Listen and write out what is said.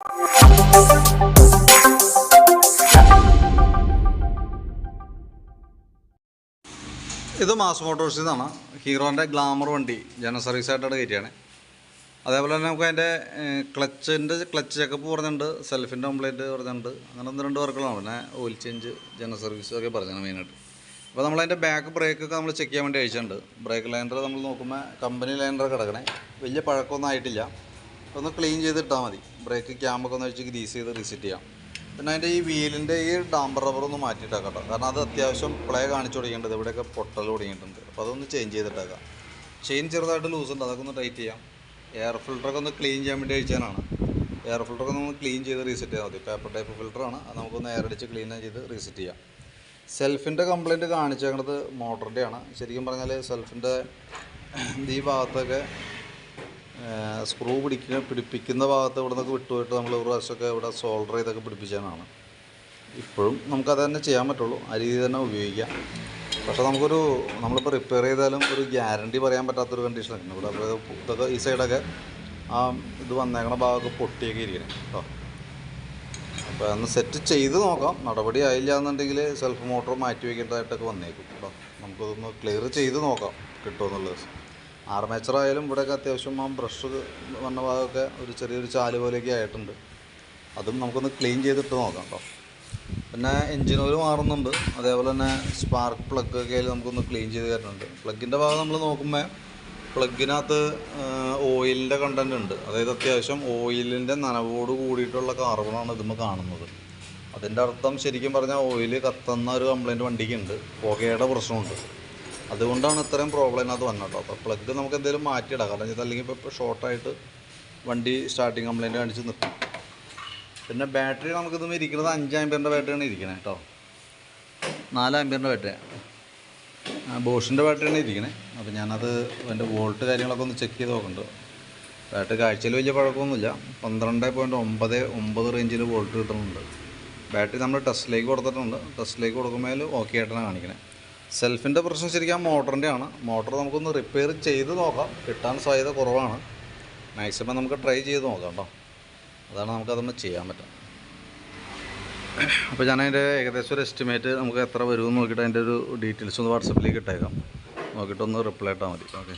ഇത് മാസ് മോട്ടോഴ്സിൽ നിന്നാണ് ഹീറോൻ്റെ ഗ്ലാമർ വണ്ടി ജനറൽ സർവീസായിട്ടാണ് കയറ്റിയാണ്. അതേപോലെ തന്നെ നമുക്ക് അതിൻ്റെ ക്ലച്ച് ചെക്കപ്പ് പറഞ്ഞിട്ടുണ്ട്, സെൽഫിൻ്റെ കംപ്ലൈൻറ്റ് പറഞ്ഞിട്ടുണ്ട്. അങ്ങനെ 1-2 വർക്കുകളാണ്. പിന്നെ ഓയിൽ ചേഞ്ച്, ജനറൽ സർവീസ് ഒക്കെ പറഞ്ഞാണ് മെയിനായിട്ട്. അപ്പോൾ നമ്മളതിൻ്റെ ബാക്ക് ബ്രേക്കൊക്കെ നമ്മൾ ചെക്ക് ചെയ്യാൻ വേണ്ടി അയച്ചിട്ടുണ്ട്. ബ്രേക്ക് ലൈനർ നമ്മൾ നോക്കുമ്പോൾ കമ്പനി ലൈനർ കിടക്കണേ, വലിയ പഴക്കമൊന്നും ആയിട്ടില്ല. ഒന്ന് ക്ലീൻ ചെയ്തിട്ടാൽ മതി. ബ്രേക്ക് ക്യാമ്പൊക്കെ ഒന്ന് അഴിച്ച് ഗ്രീസ് ചെയ്ത് റീസെറ്റ് ചെയ്യാം. പിന്നെ അതിൻ്റെ ഈ വീലിൻ്റെ ഈ ഡാമ്പർ റബ്ബറൊന്ന് മാറ്റിയിട്ടേക്കാം കേട്ടോ. കാരണം അത് അത്യാവശ്യം പ്ലേ കാണിച്ചു തുടങ്ങിയിട്ടുണ്ട്, ഇവിടെയൊക്കെ പൊട്ടൽ തുടങ്ങിയിട്ടുണ്ട്. അപ്പോൾ അതൊന്ന് ചേഞ്ച് ചെയ്തിട്ടേക്കാം. ചെയിൻ ചെറുതായിട്ട് ലൂസ് ഉണ്ട്, അതൊക്കെ ഒന്ന് ടൈറ്റ് ചെയ്യാം. എയർ ഫിൽറ്ററൊക്കെ ഒന്ന് ക്ലീൻ ചെയ്യാൻ വേണ്ടി അയച്ചാനാണ്. എയർ ഫിൽറ്ററൊക്കെ ഒന്ന് ക്ലീൻ ചെയ്ത് റീസെറ്റ് ചെയ്താൽ മതി. പേപ്പർ ടൈപ്പ് ഫിൽറ്ററാണ്, അത് നമുക്കൊന്ന് എയർ അടിച്ച് ക്ലീൻ ചെയ്ത് റീസെറ്റ് ചെയ്യാം. സെൽഫിൻ്റെ കംപ്ലയിൻറ്റ് കാണിച്ചേക്കണത് മോട്ടറിൻ്റെയാണ്. ശരിക്കും പറഞ്ഞാൽ സെൽഫിൻ്റെ ഈ ഭാഗത്തൊക്കെ സ്ക്രൂ പിടിപ്പിക്കുന്ന ഭാഗത്ത് ഇവിടെ നിന്നൊക്കെ വിട്ടുപോയിട്ട് നമ്മൾ ഒരു പ്രാവശ്യമൊക്കെ ഇവിടെ സോൾഡർ ചെയ്തൊക്കെ പിടിപ്പിച്ചാണ്. ഇപ്പോഴും നമുക്കത് തന്നെ ചെയ്യാൻ പറ്റുള്ളൂ, ആ രീതി തന്നെ ഉപയോഗിക്കാം. പക്ഷേ നമ്മളിപ്പോൾ റിപ്പയർ ചെയ്താലും ഒരു ഗ്യാരണ്ടി പറയാൻ പറ്റാത്തൊരു കണ്ടീഷനൊക്കെ ഇവിടെ. അപ്പോൾ ഇതൊക്കെ ഈ സൈഡൊക്കെ ഇത് വന്നേക്കണ ഭാഗമൊക്കെ പൊട്ടിയൊക്കെ ഇരിക്കണേ കേട്ടോ. അപ്പോൾ ഒന്ന് സെറ്റ് ചെയ്ത് നോക്കാം. നടപടി ആയില്ല എന്നുണ്ടെങ്കിൽ സെൽഫ് മോട്ടോർ മാറ്റി വയ്ക്കേണ്ടതായിട്ടൊക്കെ വന്നേക്കും കേട്ടോ. നമുക്കതൊന്ന് ക്ലിയർ ചെയ്ത് നോക്കാം കിട്ടുമെന്നുള്ളത്. ആർമേച്ചറായാലും ഇവിടെയൊക്കെ അത്യാവശ്യം ആ ബ്രഷ് വന്ന ഭാഗമൊക്കെ ഒരു ചെറിയൊരു ചാല് പോലെയൊക്കെ ആയിട്ടുണ്ട്. അതും നമുക്കൊന്ന് ക്ലീൻ ചെയ്തിട്ട് നോക്കാം കേട്ടോ. പിന്നെ എൻജിൻ ഓയിൽ മാറുന്നുണ്ട്. അതേപോലെ തന്നെ സ്പാർക്ക് പ്ലഗൊക്കെ നമുക്കൊന്ന് ക്ലീൻ ചെയ്ത് തരുന്നുണ്ട്. പ്ലഗിൻ്റെ ഭാഗം നമ്മൾ നോക്കുമ്പോൾ പ്ലഗിനകത്ത് ഓയിലിൻ്റെ കണ്ടൻറ്റ് ഉണ്ട്. അതായത് അത്യാവശ്യം ഓയിലിൻ്റെ നനവോട് കൂടിയിട്ടുള്ള കാർബണാണ് ഇതുമ്പോൾ കാണുന്നത്. അതിൻ്റെ അർത്ഥം ശരിക്കും പറഞ്ഞാൽ ഓയിൽ കത്തുന്ന ഒരു കംപ്ലയിൻറ്റ് വണ്ടിക്കുണ്ട്, പുകയുടെ പ്രശ്നമുണ്ട്. അതുകൊണ്ടാണ് ഇത്രയും പ്രോബ്ലം അതിനകത്ത് വന്നത് കേട്ടോ. അപ്പോൾ പ്ലഗ് നമുക്ക് എന്തെങ്കിലും മാറ്റിയിടാം, കാരണം ഇതല്ലെങ്കിൽ ഇപ്പോൾ ഷോർട്ടായിട്ട് വണ്ടി സ്റ്റാർട്ടിങ് കംപ്ലയിൻറ്റ് കാണിച്ച് നിൽക്കും. പിന്നെ ബാറ്ററി നമുക്കിതും ഇരിക്കുന്നത് 5 ആമ്പിയറിൻ്റെ ബാറ്ററിയാണ് ഇരിക്കണേ കേട്ടോ. 4 ആമ്പിയറിൻ്റെ ബാറ്ററിയാണ്, ബോഷിൻ്റെ ബാറ്ററിയാണ് ഇരിക്കണേ. അപ്പോൾ ഞാനത് അതിൻ്റെ വോൾട്ട് കാര്യങ്ങളൊക്കെ ഒന്ന് ചെക്ക് ചെയ്ത് നോക്കുന്നുണ്ട്. ബാറ്ററി കാഴ്ചയിൽ വലിയ പഴക്കമൊന്നുമില്ല, 12.99 റേഞ്ചിൽ വോൾട്ട് കിട്ടുന്നുണ്ട്. ബാറ്ററി നമ്മൾ ടെസ്റ്റിലേക്ക് കൊടുത്തിട്ടുണ്ട്. ടെസ്റ്റിലേക്ക് കൊടുക്കുമ്പോൾ ഓക്കെ ആയിട്ടാണ് കാണിക്കണേ. സെൽഫിൻ്റെ പ്രശ്നം ശരിക്കും മോട്ടറിൻ്റെ ആണ്. മോട്ടർ നമുക്കൊന്ന് റിപ്പയർ ചെയ്ത് നോക്കാം, കിട്ടാൻ സാധ്യത കുറവാണ്. മാക്സിമം നമുക്ക് ട്രൈ ചെയ്ത് നോക്കാം കേട്ടോ. അതാണ് നമുക്കതൊന്ന് ചെയ്യാൻ പറ്റും. അപ്പോൾ ഞാനതിൻ്റെ ഏകദേശം ഒരു എസ്റ്റിമേറ്റ് നമുക്ക് എത്ര വരുമെന്ന് നോക്കിയിട്ട് അതിൻ്റെ ഒരു ഡീറ്റെയിൽസ് ഒന്ന് വാട്സപ്പിലേക്ക് ഇട്ടേക്കാം. നോക്കിയിട്ടൊന്ന് റിപ്ലൈ ഇട്ടാൽ മതി. ഓക്കെ.